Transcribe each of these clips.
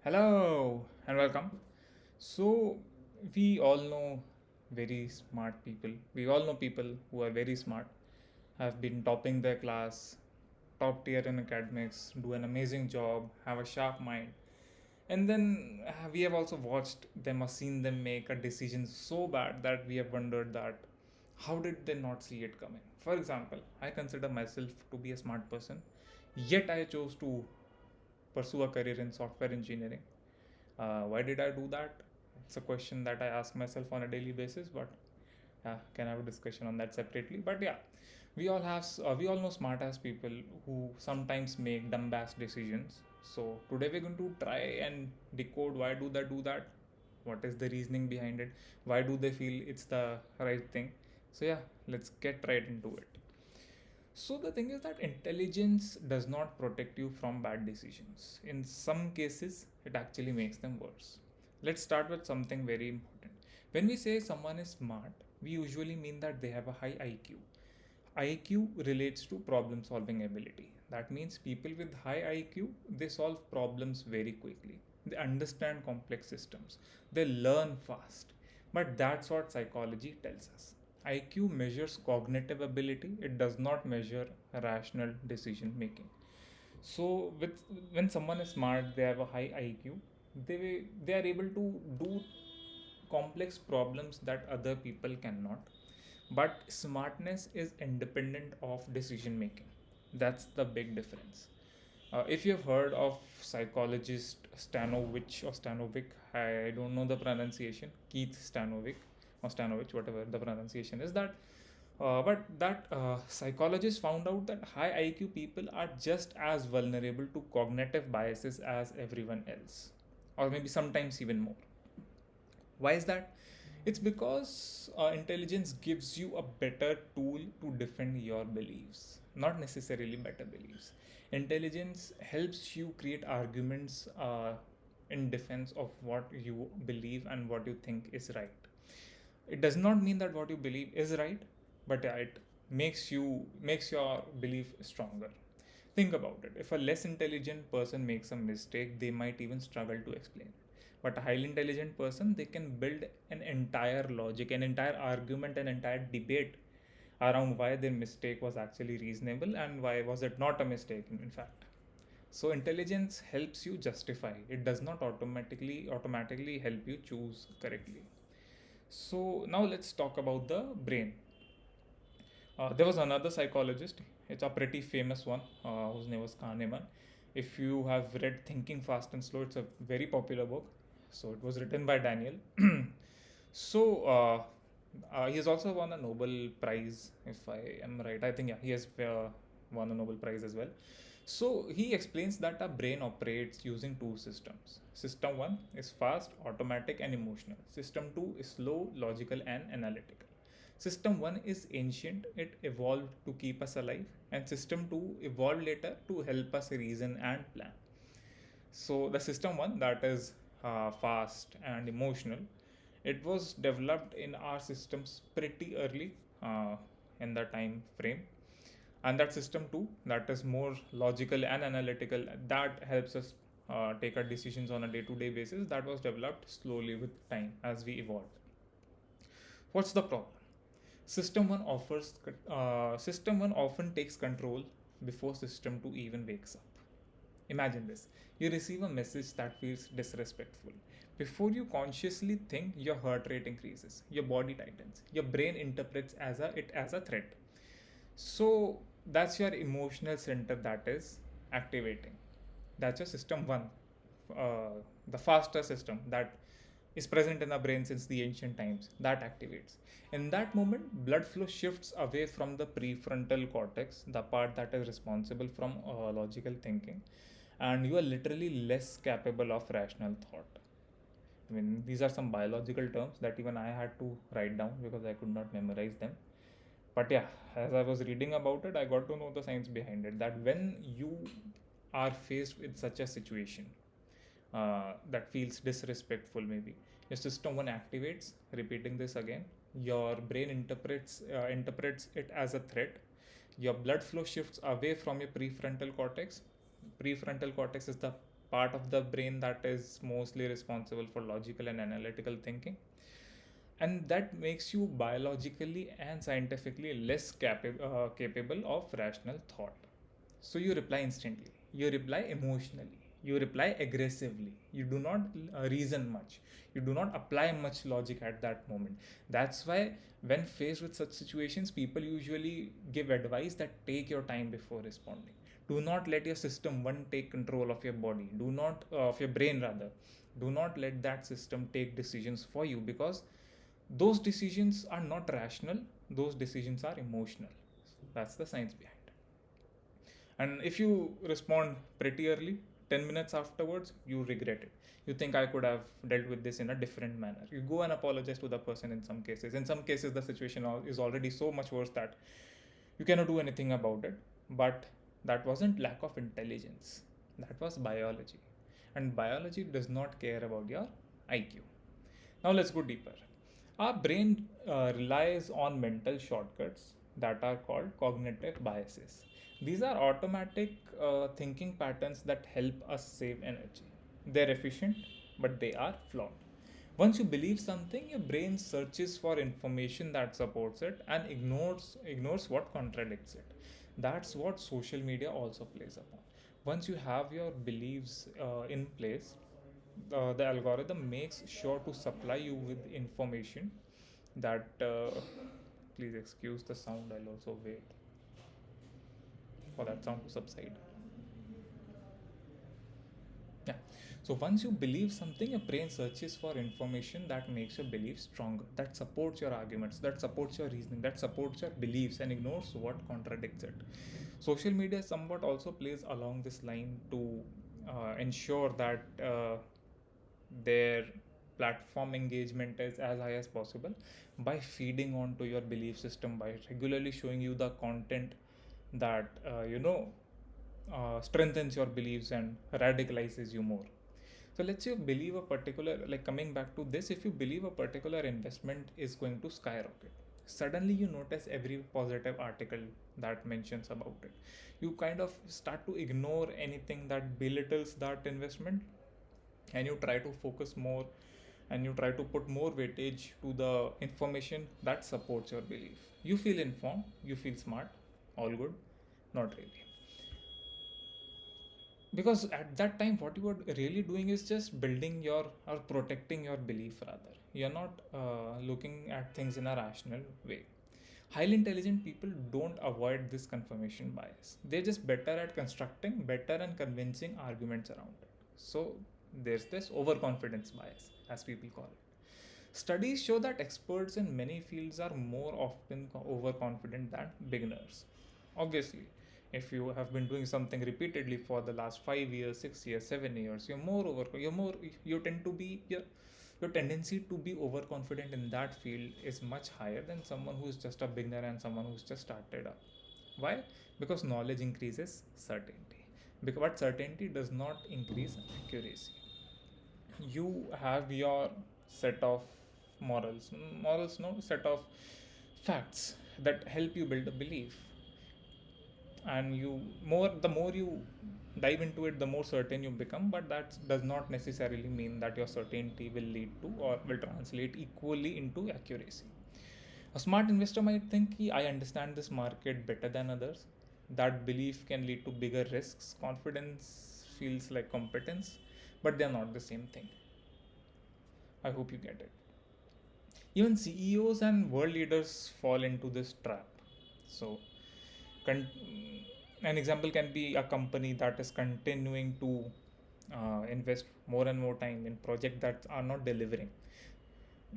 Hello and welcome. So, we all know very smart people. We all know people who are very smart, have been topping their class, top tier in academics, do an amazing job, have a sharp mind. And then we have also watched them or seen them make a decision so bad that we have wondered that how did they not see it coming? For example, I consider myself to be a smart person, yet I chose to pursue a career in software engineering. Why did I do that? It's a question that I ask myself on a daily basis, but can have a discussion on that separately. But yeah, we all know smart ass people who sometimes make dumb ass decisions. So today we're going to try and decode why do they do that? What is the reasoning behind it? Why do they feel it's the right thing? So yeah, let's get right into it. So the thing is that intelligence does not protect you from bad decisions. In some cases, it actually makes them worse. Let's start with something very important. When we say someone is smart, we usually mean that they have a high IQ. IQ relates to problem solving ability. That means people with high IQ, they solve problems very quickly. They understand complex systems. They learn fast. But that's what psychology tells us. IQ measures cognitive ability, it does not measure rational decision making. So with when someone is smart, they have a high IQ, they are able to do complex problems that other people cannot. But smartness is independent of decision making. That's the big difference. If you've heard of psychologist Stanovich or Stanovic, I don't know the pronunciation, Keith Stanovic or Stanovich, whatever the pronunciation is, but that psychologists found out that high IQ people are just as vulnerable to cognitive biases as everyone else, or maybe sometimes even more. Why is that? It's because intelligence gives you a better tool to defend your beliefs, not necessarily better beliefs. Intelligence helps you create arguments in defense of what you believe and what you think is right. It does not mean that what you believe is right, but yeah, it makes your belief stronger. Think about it. If a less intelligent person makes a mistake, they might even struggle to explain it. But a highly intelligent person, they can build an entire logic, an entire argument, an entire debate around why their mistake was actually reasonable and why was it not a mistake in fact. So intelligence helps you justify. It does not automatically help you choose correctly. So now let's talk about the brain. There was another psychologist. It's a pretty famous one, whose name was Kahneman. If you have read Thinking Fast and Slow, it's a very popular book. So it was written by Daniel. He has also won a Nobel Prize, if I am right. I think yeah, he has won a Nobel Prize as well. So he explains that our brain operates using two systems. System one is fast, automatic, and emotional. System two is slow, logical, and analytical. System 1 is ancient, it evolved to keep us alive, and System 2 evolved later to help us reason and plan. So, the System 1, that is fast and emotional, it was developed in our systems pretty early in the time frame. And that System 2, that is more logical and analytical, that helps us take our decisions on a day to day basis, that was developed slowly with time as we evolved. What's the problem? System 1 often takes control before system 2 even wakes up. Imagine this. You receive a message that feels disrespectful. Before you consciously think, your heart rate increases, your body tightens, your brain interprets it as a threat. So that's your emotional center that is activating. That's your system 1, the faster system that is present in the brain since the ancient times, that activates. In that moment, blood flow shifts away from the prefrontal cortex, the part that is responsible from logical thinking, and you are literally less capable of rational thought. I mean, these are some biological terms that even I had to write down because I could not memorize them. But yeah, as I was reading about it, I got to know the science behind it, that when you are faced with such a situation that feels disrespectful, maybe your system one activates, repeating this again, your brain interprets it as a threat, your blood flow shifts away from your prefrontal cortex. Prefrontal cortex is the part of the brain that is mostly responsible for logical and analytical thinking, and that makes you biologically and scientifically less capable of rational thought. So you reply instantly, you reply emotionally, you reply aggressively, you do not reason much, you do not apply much logic at that moment. That's why when faced with such situations, people usually give advice that take your time before responding. Do not let your system one take control of your body, do not of your brain rather. Do not let that system take decisions for you, because those decisions are not rational, those decisions are emotional. That's the science behind it. And if you respond pretty early, 10 minutes afterwards, you regret it. You think I could have dealt with this in a different manner. You go and apologize to the person in some cases. In some cases, the situation is already so much worse that you cannot do anything about it. But that wasn't lack of intelligence, that was biology. And biology does not care about your IQ. Now let's go deeper. Our brain relies on mental shortcuts that are called cognitive biases. These are automatic thinking patterns that help us save energy. They're efficient, but they are flawed. Once you believe something, your brain searches for information that supports it and ignores what contradicts it. That's what social media also plays upon. Once you have your beliefs in place, the algorithm makes sure to supply you with information that please excuse the sound, I'll also wait for that sound to subside. Yeah. So once you believe something, your brain searches for information that makes your belief stronger, that supports your arguments, that supports your reasoning, that supports your beliefs, and ignores what contradicts it. Social media somewhat also plays along this line to ensure that their platform engagement is as high as possible by feeding onto your belief system, by regularly showing you the content that strengthens your beliefs and radicalizes you more. So let's say you believe a particular, like coming back to this, if you believe a particular investment is going to skyrocket, suddenly you notice every positive article that mentions about it. You kind of start to ignore anything that belittles that investment, and you try to focus more, and you try to put more weightage to the information that supports your belief. You feel informed, you feel smart, all good, not really. Because at that time, what you are really doing is just building your or protecting your belief rather. You're not looking at things in a rational way. Highly intelligent people don't avoid this confirmation bias. They're just better at constructing better and convincing arguments around it. So there's this overconfidence bias, as people call it. Studies show that experts in many fields are more often overconfident than beginners. Obviously, if you have been doing something repeatedly for the last 5 years, 6 years, 7 years, you tend to be your tendency to be overconfident in that field is much higher than someone who's just a beginner and someone who's just started up. Why? Because knowledge increases certainty. But certainty does not increase accuracy. You have your set of morals, no, set of facts that help you build a belief, and the more you dive into it, the more certain you become. But that does not necessarily mean that your certainty will lead to or will translate equally into accuracy. A smart investor might think, I understand this market better than others. That belief can lead to bigger risks. Confidence feels like competence, but they're not the same thing. I hope you get it. Even CEOs and world leaders fall into this trap. So, con- an example can be a company that is continuing to invest more and more time in projects that are not delivering,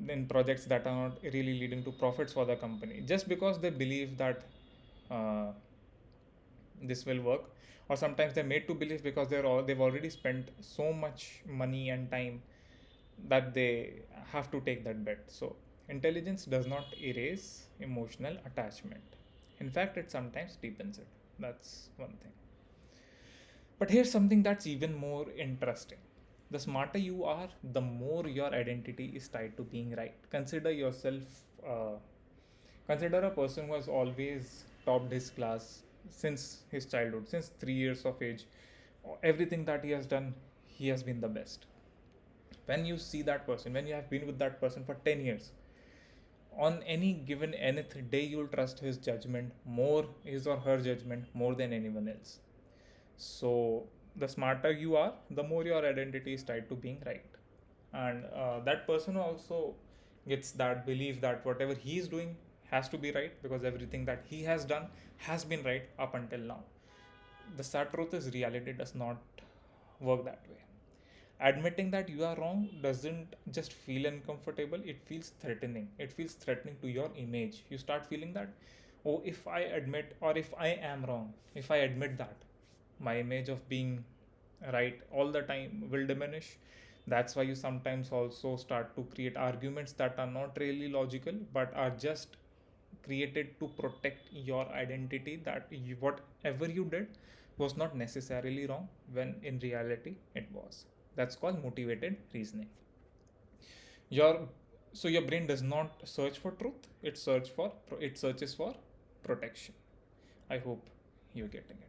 in projects that are not really leading to profits for the company, just because they believe that uh, this will work. Or sometimes they're made to believe because they've already spent so much money and time that they have to take that bet. So intelligence does not erase emotional attachment. In fact, it sometimes deepens it. That's one thing. But here's something that's even more interesting. The smarter you are, the more your identity is tied to being right. Uh, consider a person who has always topped his class since his childhood, since 3 years of age. Everything that he has done, he has been the best. When you see that person, when you have been with that person for 10 years, on any given nth day, you'll trust his judgment more, his or her judgment more than anyone else. So, the smarter you are, the more your identity is tied to being right. And that person also gets that belief that whatever he is doing has to be right because everything that he has done has been right up until now. The sad truth is, reality does not work that way. Admitting that you are wrong doesn't just feel uncomfortable, it feels threatening. It feels threatening to your image. You start feeling that, oh, if I admit, or if I am wrong, if I admit that, my image of being right all the time will diminish. That's why you sometimes also start to create arguments that are not really logical but are just created to protect your identity, that whatever you did was not necessarily wrong when in reality it was. That's called motivated reasoning. Your so your brain does not search for truth, it searches for protection. I hope you're getting it.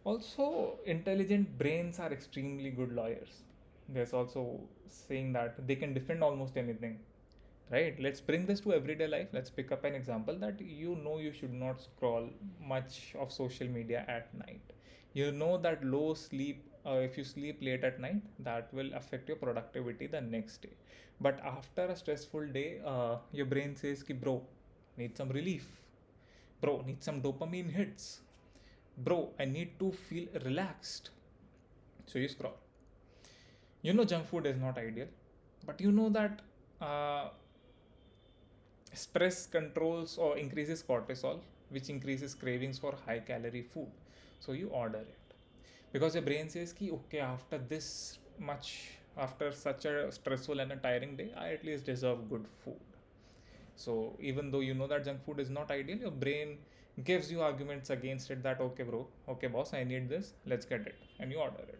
Also, intelligent brains are extremely good lawyers. There's also saying that they can defend almost anything. Right, let's bring this to everyday life. Let's pick up an example that you should not scroll much of social media at night. You know that low sleep, if you sleep late at night, that will affect your productivity the next day. But after a stressful day, your brain says ki bro, need some relief, bro, need some dopamine hits, bro, I need to feel relaxed. So you scroll. You know junk food is not ideal, but you know that uh, stress controls or increases cortisol, which increases cravings for high calorie food. So you order it because your brain says ki okay, after this much, after such a stressful and a tiring day, I at least deserve good food. So even though you know that junk food is not ideal, your brain gives you arguments against it, that okay bro, okay boss, I need this, let's get it, and you order it.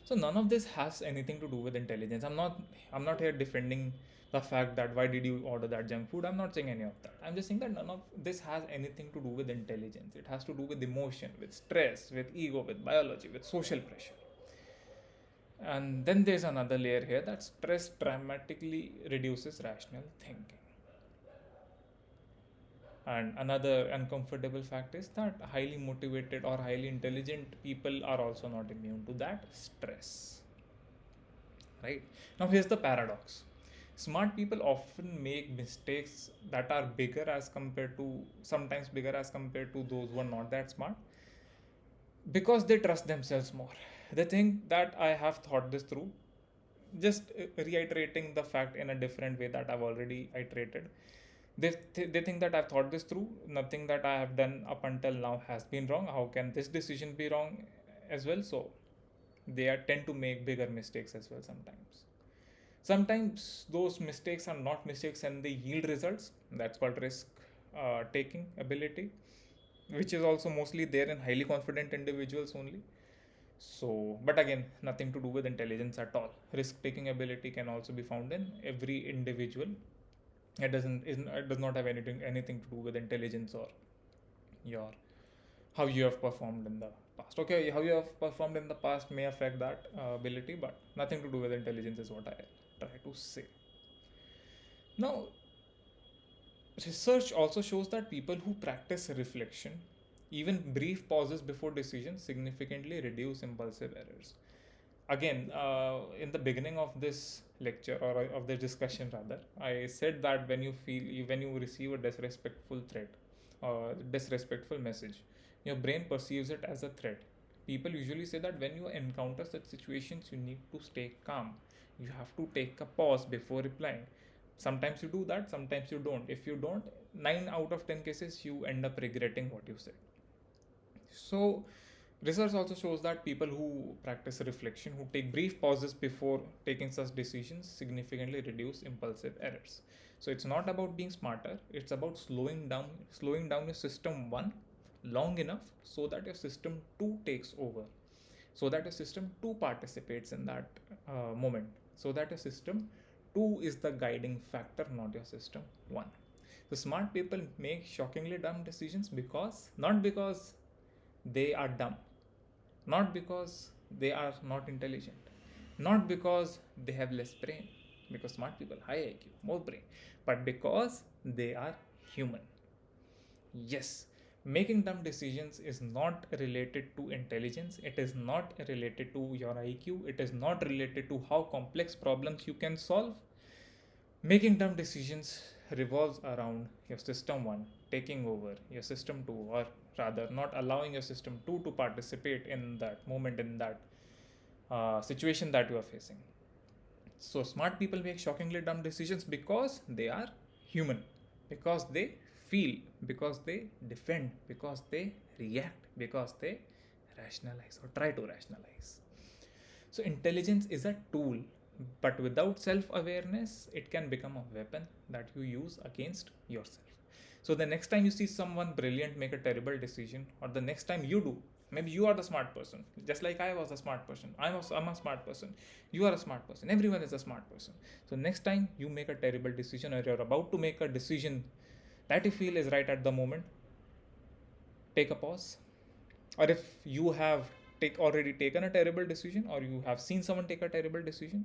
So none of this has anything to do with intelligence. I'm not here defending the fact that why did you order that junk food. I'm not saying any of that. I'm just saying that none of this has anything to do with intelligence. It has to do with emotion, with stress, with ego, with biology, with social pressure. And then there's another layer here, that stress dramatically reduces rational thinking. And another uncomfortable fact is that highly motivated or highly intelligent people are also not immune to that stress. Right? Now, here's the paradox. Smart people often make mistakes that are bigger as compared to, sometimes bigger as compared to those who are not that smart, because they trust themselves more. They think that I have thought this through. Just reiterating the fact in a different way that I've already iterated. They think that I've thought this through. Nothing that I have done up until now has been wrong. How can this decision be wrong as well? So they tend to make bigger mistakes as well sometimes. Sometimes those mistakes are not mistakes and they yield results. That's called risk taking ability, which is also mostly there in highly confident individuals only. So, but again, nothing to do with intelligence at all. Risk taking ability can also be found in every individual. It does not have anything to do with intelligence or your how you have performed in the past. Okay, how you have performed in the past may affect that ability, but nothing to do with intelligence is what I try to say. Now, research also shows that people who practice reflection, even brief pauses before decisions, significantly reduce impulsive errors. Again, in the beginning of this lecture, or of the discussion rather, I said that when you receive a disrespectful threat or disrespectful message, your brain perceives it as a threat. People usually say that when you encounter such situations, you need to stay calm. You have to take a pause before replying. Sometimes you do that, sometimes you don't. If you don't, 9 out of 10 cases you end up regretting what you said. So, research also shows that people who practice reflection, who take brief pauses before taking such decisions, significantly reduce impulsive errors. So it's not about being smarter, it's about slowing down your system one long enough so that your system two takes over, so that your system two participates in that moment, so that your system two is the guiding factor, not your system one. So smart people make shockingly dumb decisions because not because they are dumb, not because they are not intelligent. Not because they have less brain, because smart people, high IQ, more brain, but because they are human. Yes, making dumb decisions is not related to intelligence, it is not related to your IQ, it is not related to how complex problems you can solve. Making dumb decisions revolves around your system 1 taking over your system 2, or rather, not allowing your system 2 to participate in that moment, in that situation that you are facing. So, smart people make shockingly dumb decisions because they are human, because they feel, because they defend, because they react, because they rationalize or try to rationalize. So, intelligence is a tool, but without self awareness, it can become a weapon that you use against yourself. So, the next time you see someone brilliant make a terrible decision, or the next time you do, maybe you are the smart person, just like I was a smart person. I'm a smart person. You are a smart person. Everyone is a smart person. So, next time you make a terrible decision, or you're about to make a decision that you feel is right at the moment, take a pause. Or if you have already taken a terrible decision, or you have seen someone take a terrible decision,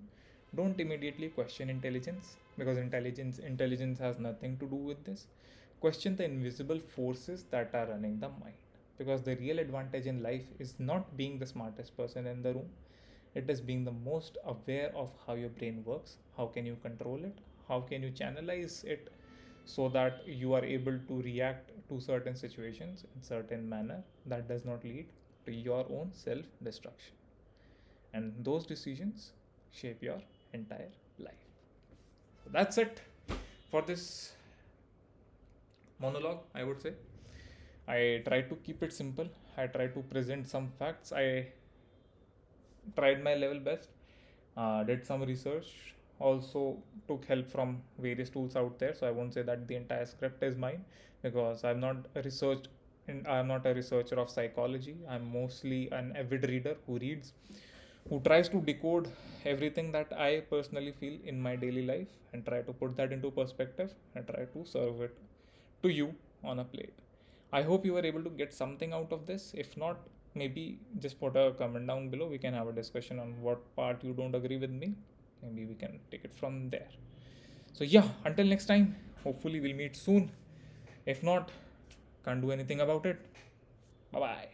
don't immediately question intelligence, because intelligence has nothing to do with this. Question the invisible forces that are running the mind, because the real advantage in life is not being the smartest person in the room, it is being the most aware of how your brain works, how can you control it, how can you channelize it, so that you are able to react to certain situations in certain manner that does not lead to your own self destruction. And those decisions shape your entire life. So that's it for this monologue, I would say. I try to keep it simple. I try to present some facts. I tried my level best, did some research, also took help from various tools out there. So I won't say that the entire script is mine, because I'm not a researcher of psychology. I'm mostly an avid reader who reads, who tries to decode everything that I personally feel in my daily life and try to put that into perspective and try to serve it to you on a plate. I hope you were able to get something out of this. If not, maybe just put a comment down below. We can have a discussion on what part you don't agree with me. Maybe we can take it from there. So, yeah, until next time, hopefully, we'll meet soon. If not, can't do anything about it. Bye bye.